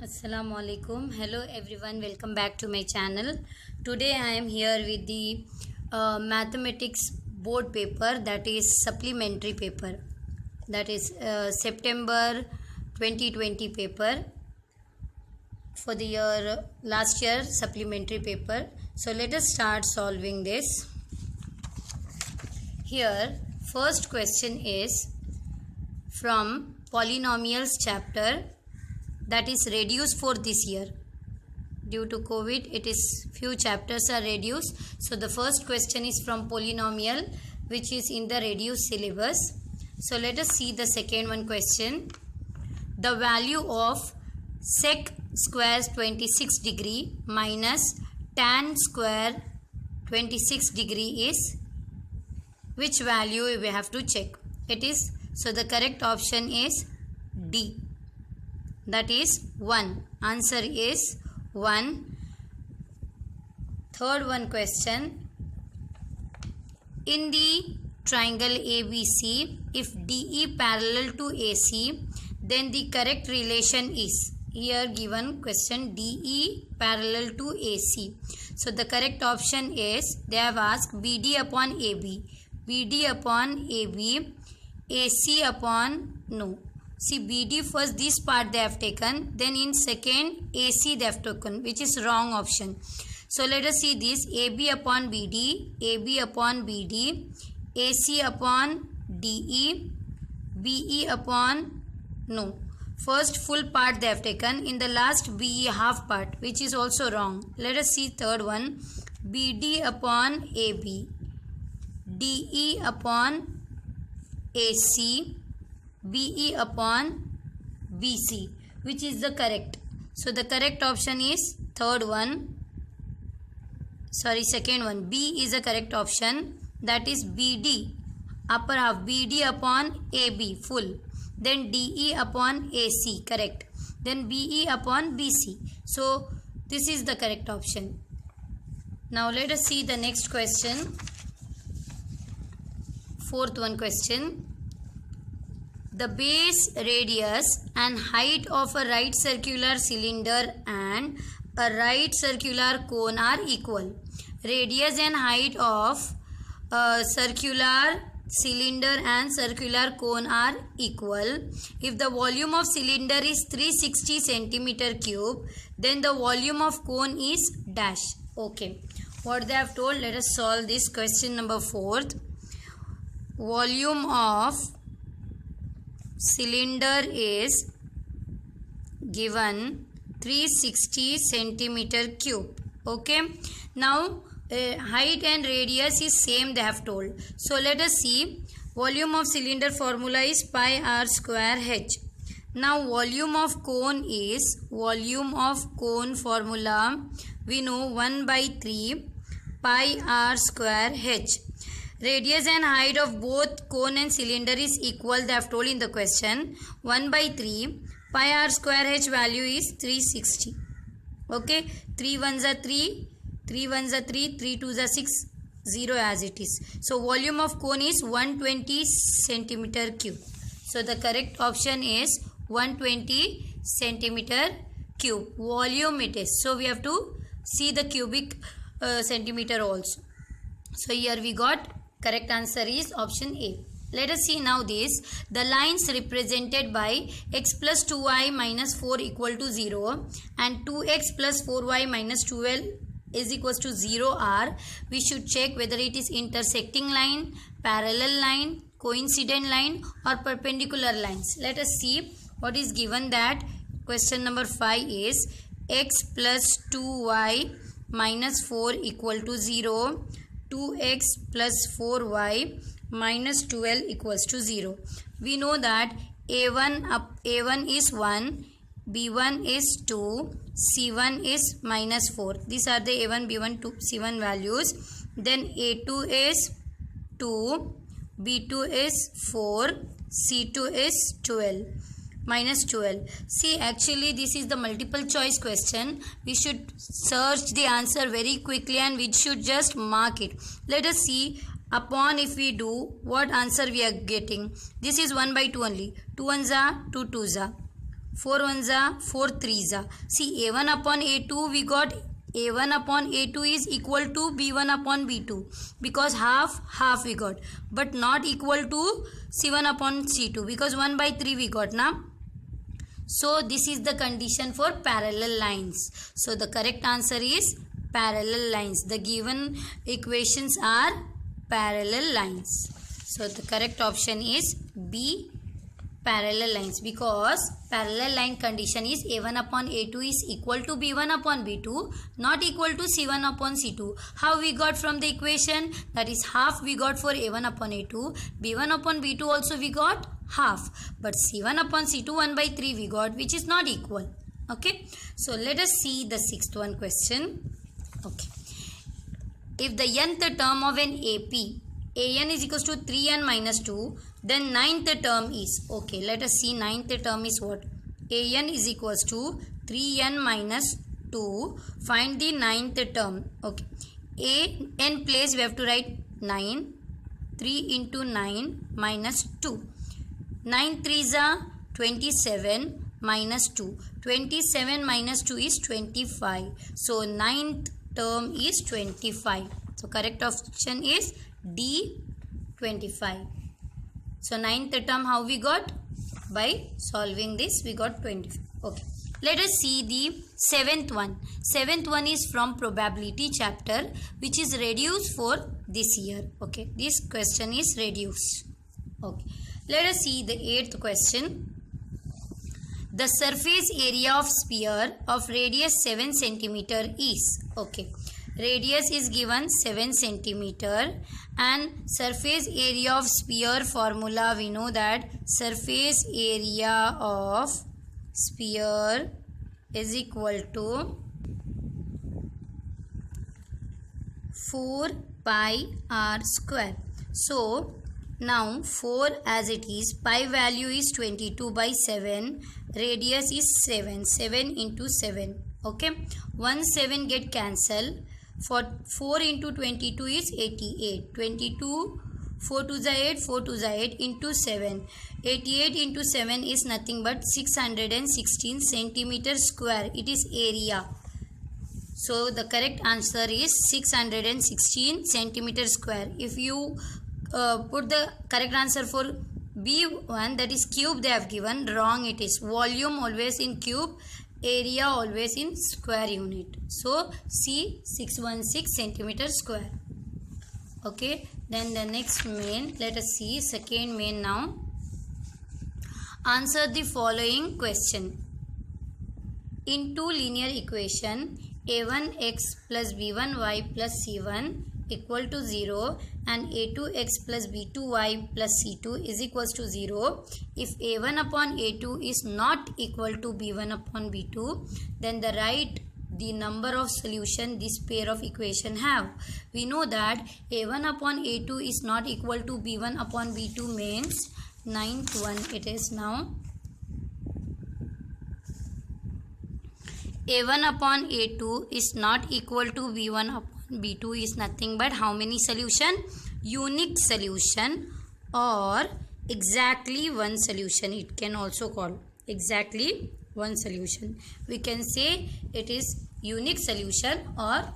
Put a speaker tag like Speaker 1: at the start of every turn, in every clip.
Speaker 1: Assalamu alaikum. Hello everyone, welcome back to my channel. Today I am here with the mathematics board paper, that is supplementary paper, that is September 2020 paper for the year last year supplementary paper. So let us start solving this. Here first question is from polynomials chapter, that is reduced for this year. Due to COVID, it is few chapters are reduced. So the first question is from polynomial, which is in the reduced syllabus. So let us see the second one question. The value of sec square 26 degree minus tan square 26 degree is which value we have to check. It is, so the correct option is D. That is 1. Answer is 1. Third one question. In the triangle ABC, if DE parallel to AC, then the correct relation is, here given question, DE parallel to AC. So the correct option is, they have asked BD upon AB. BD upon AB, AC upon, no. See, BD first, this part they have taken, then in second AC they have taken, which is wrong option. So let us see this, AB upon BD, AB upon BD, AC upon DE, BE upon, no. First full part they have taken, in the last BE half part, which is also wrong. Let us see third one, BD upon AB, DE upon AC, BE upon BC, which is the correct. So the correct option is third one, second one. B is the correct option, that is BD, upper half, BD upon AB, full. Then DE upon AC, correct. Then BE upon BC. So this is the correct option. Now let us see the next question. Fourth one question. The base, radius and height of a right circular cylinder and a right circular cone are equal. Radius and height of a circular cylinder and circular cone are equal. If the volume of cylinder is 360 centimeter cube, then the volume of cone is dash. Okay. What they have told, let us solve this question number 4. Volume of cylinder is given 360 centimeter cube. Okay. Now height and radius is same they have told. So let us see. Volume of cylinder formula is pi r square h. Now volume of cone is, volume of cone formula we know 1 by 3 pi r square h. Radius and height of both cone and cylinder is equal, they have told in the question. 1 by 3 pi r square h value is 360. Okay, 3 ones are 3, 3 ones are 3, 3 twos are 6, 0 as it is. So volume of cone is 120 centimeter cube. So the correct option is 120 centimeter cube. Volume it is. So we have to see the cubic centimeter also. So here we got correct answer is option A. Let us see now this. The lines represented by x plus 2y minus 4 equal to 0 and 2x plus 4y minus 12 is equals to 0 are, we should check whether it is intersecting line, parallel line, coincident line or perpendicular lines. Let us see what is given. That question number 5 is x plus 2y minus 4 equal to 0, 2x plus 4y minus 12 equals to 0. We know that A1 is 1, B1 is 2, C1 is minus 4. These are the A1, B1, 2, C1 values. Then A2 is 2, B2 is 4, C2 is 12. Minus 12. See, actually this is the multiple choice question. We should search the answer very quickly and we should just mark it. Let us see upon if we do what answer we are getting. This is 1 by 2 only. 2 ones are 2 twos are 4 ones are 4 threes are. See, A1 upon A2 we got A1 upon A2 is equal to B1 upon B2 because half we got, but not equal to C1 upon C2 because 1 by 3 we got now. So this is the condition for parallel lines. So the correct answer is parallel lines. The given equations are parallel lines. So the correct option is B, parallel lines, because parallel line condition is A1 upon A2 is equal to B1 upon B2, not equal to C1 upon C2. How we got from the equation? That is half we got for A1 upon A2. B1 upon B2 also we got half. But C1 upon C2 1 by 3 we got, which is not equal. Okay. So let us see the sixth one question. Okay. If the nth term of an AP, AN is equals to 3n minus 2, then ninth term is, okay, let us see ninth term is what? AN is equals to 3n minus 2. Find the ninth term. Okay. AN place we have to write 9. 3 into 9 minus 2. 9 threes are 27 minus 2. 27 minus 2 is 25. So ninth term is 25. So correct option is D, 25. So ninth term how we got? By solving this we got 25. Okay. Let us see the seventh one. Seventh one is from probability chapter, which is reduced for this year. Okay. This question is reduced. Okay. Let us see the eighth question. The surface area of sphere of radius 7 centimeter is, okay, radius is given 7 centimeter and surface area of sphere formula we know that surface area of sphere is equal to 4 pi r square. So now 4 as it is, pi value is 22 by 7, radius is 7, 7 into 7, okay, 1 7 get cancelled, for 4 into 22 is 88, 22, 4 to the 8, 4 to the 8 into 7, 88 into 7 is nothing but 616 centimeter square, it is area. So the correct answer is 616 centimeter square. If you put the correct answer for B1, that is cube they have given, wrong it is. Volume always in cube, area always in square unit. So C, 616 centimeter square. Okay, then the next main, let us see second main now. Answer the following question. In two linear equation, a1x plus b1y plus c1 equal to 0 and a2x plus b2y plus c2 is equals to 0. If a1 upon a2 is not equal to b1 upon b2, then the write the number of solution this pair of equation have. We know that a1 upon a2 is not equal to b1 upon b2 means ninth one it is now. A1 upon A2 is not equal to B1 upon B2 is nothing but how many solution? Unique solution or exactly one solution. It can also call exactly one solution. We can say it is unique solution or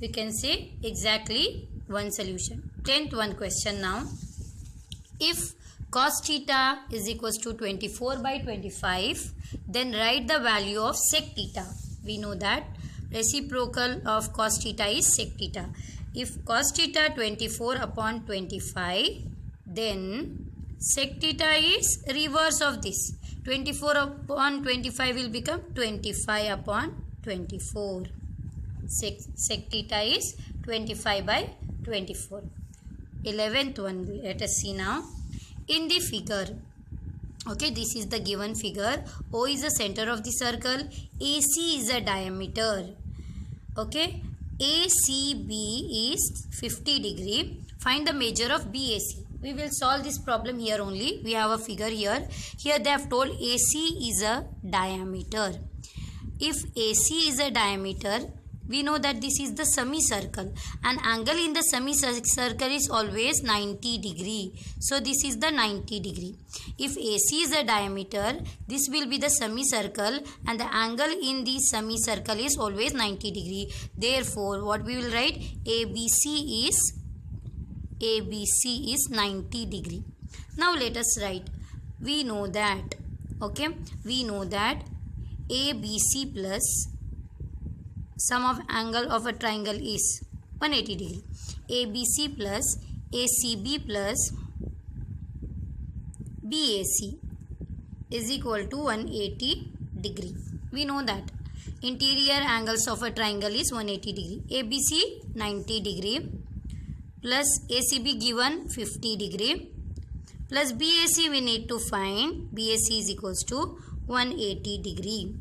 Speaker 1: we can say exactly one solution. 10th one question now. If cos theta is equals to 24 by 25, then write the value of sec theta. We know that reciprocal of cos theta is sec theta. If cos theta 24 upon 25, then sec theta is reverse of this. 24 upon 25 will become 25 upon 24. Sec theta is 25 by 24. 11th one, let us see now. In the figure, okay, this is the given figure. O is the center of the circle. AC is the diameter. Okay, ACB is 50 degree. Find the measure of BAC. We will solve this problem here only. We have a figure here. Here they have told AC is a diameter. If AC is a diameter, We know that this is the semicircle, and angle in the semicircle is always 90 degree. So this is the 90 degree. If AC is the diameter, this will be the semicircle, and the angle in the semicircle is always 90 degree. Therefore, what we will write? ABC is 90 degree. Now let us write. We know that, okay, we know that ABC plus sum of angle of a triangle is 180 degree. ABC plus ACB plus BAC is equal to 180 degree. We know that interior angles of a triangle is 180 degree. ABC 90 degree plus ACB given 50 degree plus BAC we need to find. BAC is equals to 180 degree.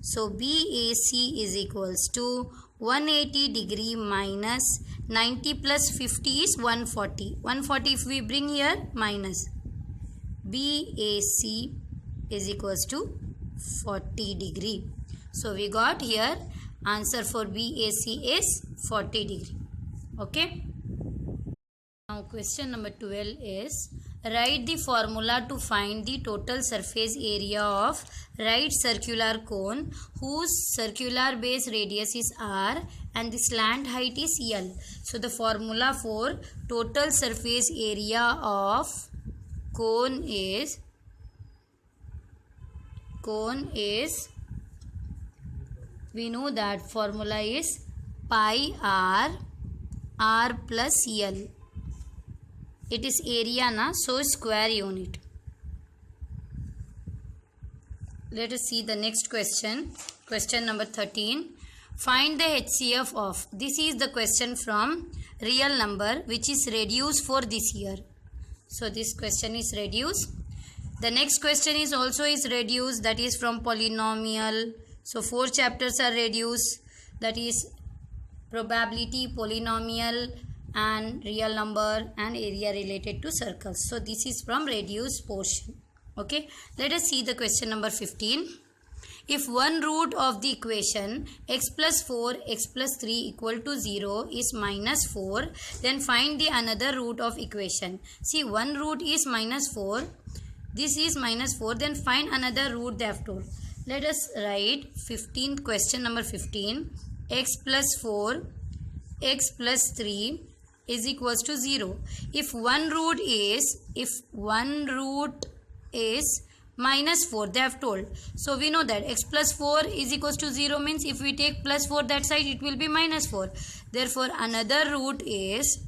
Speaker 1: So BAC is equals to 180 degree minus 90 plus 50 is 140. 140 if we bring here minus. BAC is equals to 40 degree. So we got here answer for BAC is 40 degree. Okay. Now question number 12 is write the formula to find the total surface area of right circular cone whose circular base radius is r and the slant height is L. So the formula for total surface area of cone is we know that formula is pi r plus L. It is area na, so square unit. Let us see the next question. Question number 13. Find the HCF of. This is the question from real number which is reduced for this year. So this question is reduced. The next question is also is reduced, that is from polynomial. So 4 chapters are reduced, that is probability, polynomial and real number and area related to circles. So this is from reduced portion. Okay, let us see the question number 15. If one root of the equation x plus 4 x plus 3 equal to 0 is minus 4, then find the another root of equation. See, one root is minus 4, this is minus 4, then find another root they have told. Let us write 15, question number 15. X plus 4 x plus 3 is equals to 0. If one root is minus 4, they have told. So we know that x plus 4 is equals to 0 means if we take plus 4 that side, it will be minus 4. Therefore another root is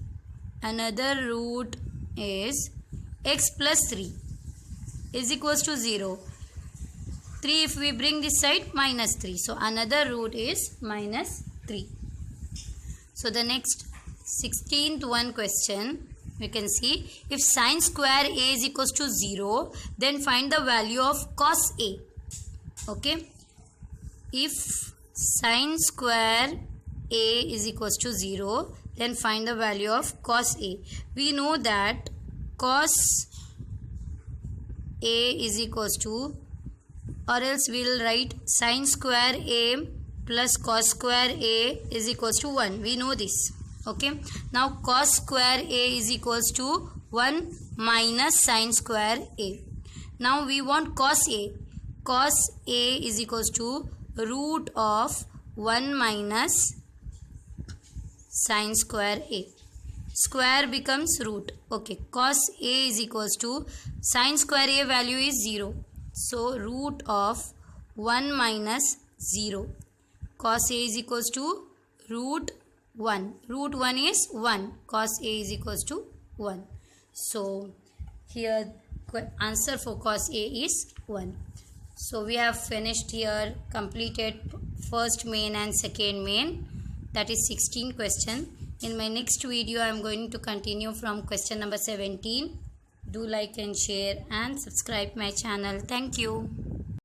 Speaker 1: x plus 3 is equals to 0. 3 if we bring this side, minus 3. So another root is minus 3. So the next 16th one question, we can see if sine square a is equals to 0, then find the value of cos a. Okay, if sine square a is equals to 0, then find the value of cos a. We know that cos a is equals to, or else we will write sine square a plus cos square a is equals to 1. We know this. Okay, now cos square a is equals to 1 minus sine square a. Now we want cos a. Cos a is equals to root of 1 minus sine square a. Square becomes root. Okay, cos a is equals to sine square a value is 0. So root of 1 minus 0. Cos a is equals to root 1. Root 1 is 1. Cos a is equals to 1. So here answer for cos a is 1. So we have finished here, completed first main and second main. That is 16 question. In my next video I am going to continue from question number 17. Do like and share and subscribe my channel. Thank you.